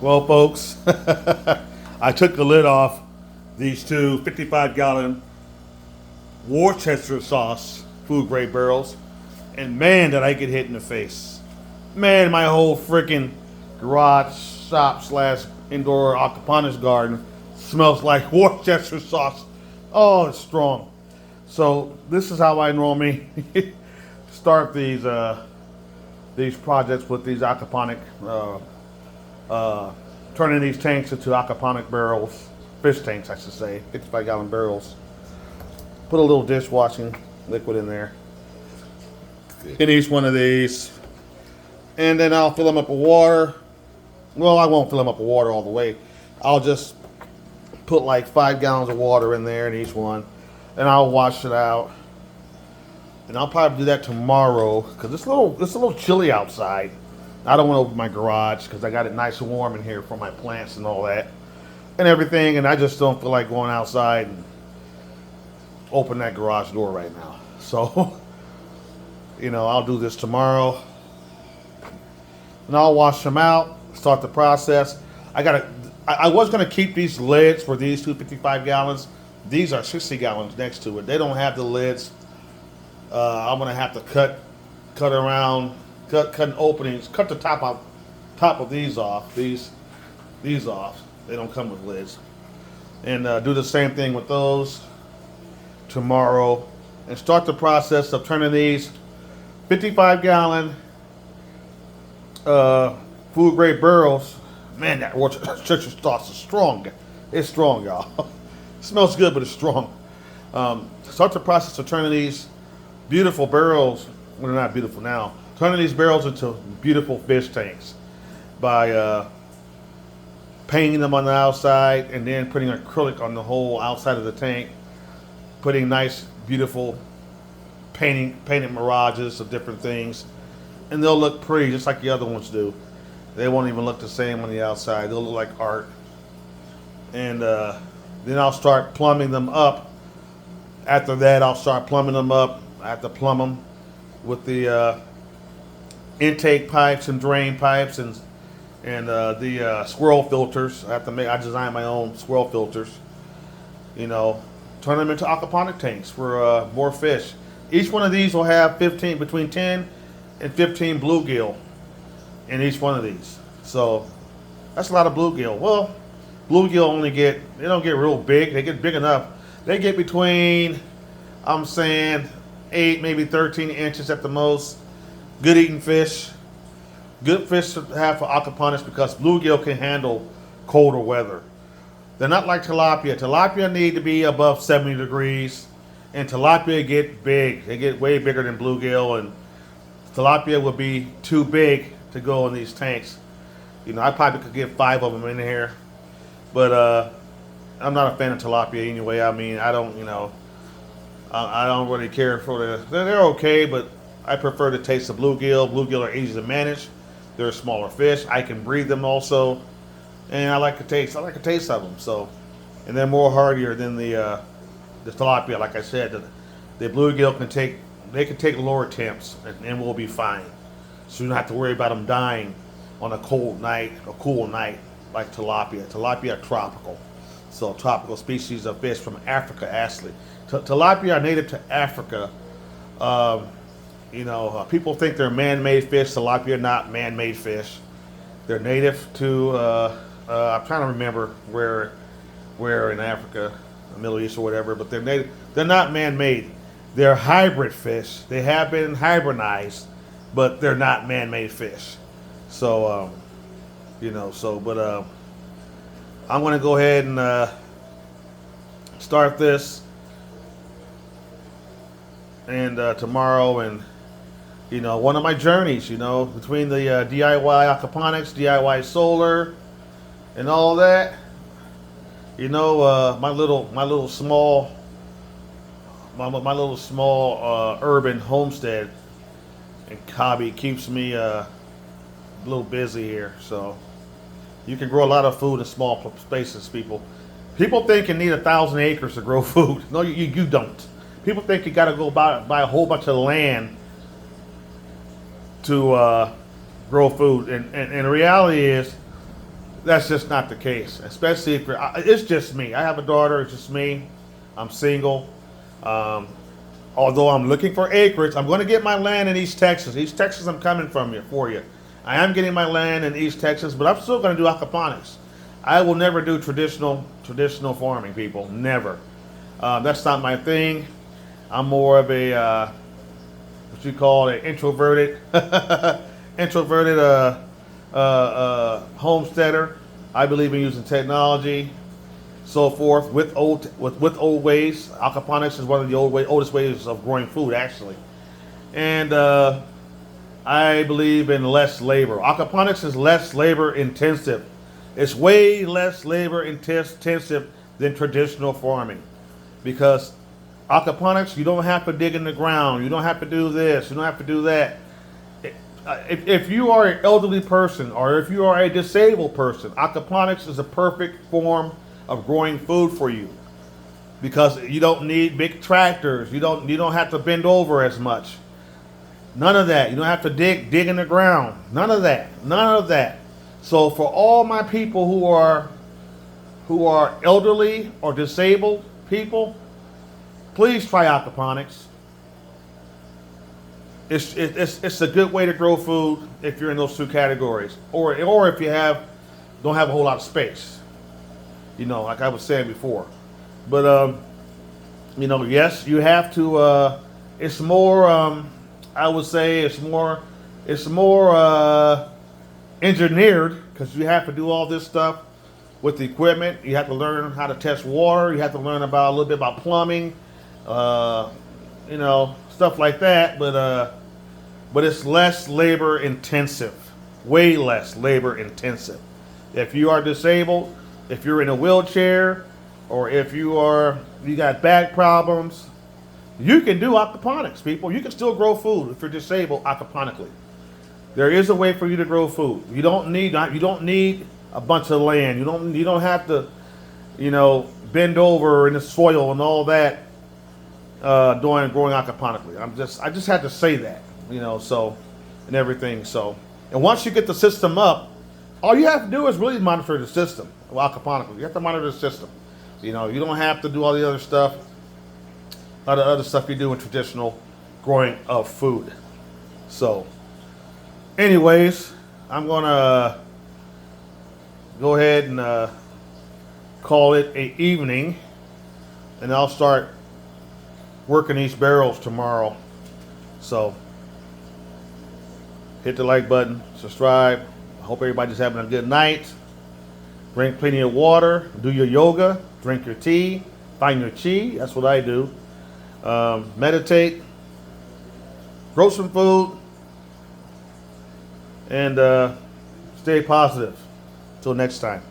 Well, folks, I took the lid off these two 55-gallon Worcester sauce food grade barrels, and man, did I get hit in the face. Man, my whole freaking garage shop slash indoor aquaponics garden smells like Worcester sauce. Oh, it's strong. So this is how I normally start these projects with these aquaponic, turning these tanks into aquaponic barrels, fish tanks, I should say, 55-gallon barrels. Put a little dishwashing liquid in there, in each one of these, and then I'll fill them up with water. Well, I won't fill them up with water all the way. I'll just put like 5 gallons of water in there in each one, and I'll wash it out. And I'll probably do that tomorrow because it's a little chilly outside. I don't want to open my garage because I got it nice and warm in here for my plants and all that and everything. And I just don't feel like going outside and open that garage door right now. So, I'll do this tomorrow, and I'll wash them out, start the process. I was gonna keep these lids for these 255 gallons. These are 60 gallons next to it. They don't have the lids. I'm gonna have to cut openings, cut the top of these off. These off. They don't come with lids. And do the same thing with those tomorrow, and start the process of turning these 55-gallon food grade barrels. Man, that Worcester sauce is strong. It's strong, y'all. It smells good, but it's strong. Start the process of turning these beautiful barrels, well, they're not beautiful now, turning these barrels into beautiful fish tanks by painting them on the outside and then putting acrylic on the whole outside of the tank, putting nice, beautiful painted mirages of different things, and they'll look pretty just like the other ones do. They won't even look the same on the outside. They'll look like art. And then I'll start plumbing them up. After that, I'll start plumbing them up. I have to plumb them with the intake pipes and drain pipes and the swirl filters. I design my own swirl filters. Turn them into aquaponic tanks for more fish. Each one of these will have between 10 and 15 bluegill in each one of these. So that's a lot of bluegill. Well, bluegill they don't get real big. They get big enough. They get between, I'm saying, 8, maybe 13 inches at the most. Good eating fish. Good fish to have for aquaponics because bluegill can handle colder weather. They're not like tilapia. Tilapia need to be above 70 degrees, and tilapia get big. They get way bigger than bluegill, and tilapia would be too big to go in these tanks. I probably could get 5 of them in here, but I'm not a fan of tilapia anyway. I mean, I don't really care for they're okay, but I prefer the taste of bluegill. Bluegill are easy to manage. They're a smaller fish. I can breed them also, and I like the taste. of them. So, and they're more hardier than the tilapia. Like I said, the bluegill can take lower temps, and we'll be fine. So you don't have to worry about them dying on a cool night like tilapia. Tilapia are tropical. So tropical species of fish from Africa, actually. Tilapia are native to Africa. People think they're man-made fish. Tilapia are not man-made fish. They're native to, I'm trying to remember where in Africa, the Middle East or whatever, but they're native. They're not man-made. They're hybrid fish. They have been hybridized, but they're not man-made fish. So, I'm going to go ahead and start this and tomorrow, and one of my journeys, between the DIY aquaponics, DIY solar, and all that. My little small urban homestead and hobby keeps me a little busy here. So you can grow a lot of food in small spaces, people. People think you need 1,000 acres to grow food. No, you don't. People think you got to go buy a whole bunch of land to grow food, and the reality is That's just not the case. Especially if it's just me. I have a daughter. It's just me. I'm single. Um, Although I'm looking for acreage, I'm going to get my land in East Texas. East Texas, I'm coming from you for you. I am getting my land in East Texas, but I'm still going to do aquaponics. I will never do traditional farming, people. Never. That's not my thing. I'm more of a what you call an introverted homesteader. I believe in using technology, so forth, with old ways. Aquaponics is one of the oldest ways of growing food, actually. And I believe in less labor. Aquaponics is less labor intensive. It's way less labor intensive than traditional farming, because aquaponics, you don't have to dig in the ground. You don't have to do this. You don't have to do that. If you are an elderly person or if you are a disabled person, aquaponics is a perfect form of growing food for you, because you don't need big tractors. You don't have to bend over as much. None of that. You don't have to dig in the ground. None of that. None of that. So for all my people who are elderly or disabled people, please try aquaponics. It's a good way to grow food if you're in those two categories, or if you don't have a whole lot of space. Like I was saying before. But yes, you have to. It's more. I would say it's more engineered, because you have to do all this stuff with the equipment. You have to learn how to test water. You have to learn a little bit about plumbing. Stuff like that. But it's less labor intensive, way less labor intensive. If you are disabled, if you're in a wheelchair, or if you got back problems, you can do aquaponics, people. You can still grow food if you're disabled aquaponically. There is a way for you to grow food. You don't need a bunch of land. You don't have to, bend over in the soil and all that growing aquaponically. I just had to say that, and everything. So, and once you get the system up, all you have to do is really monitor the system of aquaponically. You have to monitor the system. You don't have to do all the other stuff, other stuff you do in traditional growing of food. So, anyways, I'm gonna go ahead and call it an evening, and I'll start working these barrels tomorrow. So, hit the like button, subscribe. I hope everybody's having a good night. Drink plenty of water, do your yoga, drink your tea, find your chi. That's what I do. Meditate, grow some food, and stay positive. Till next time.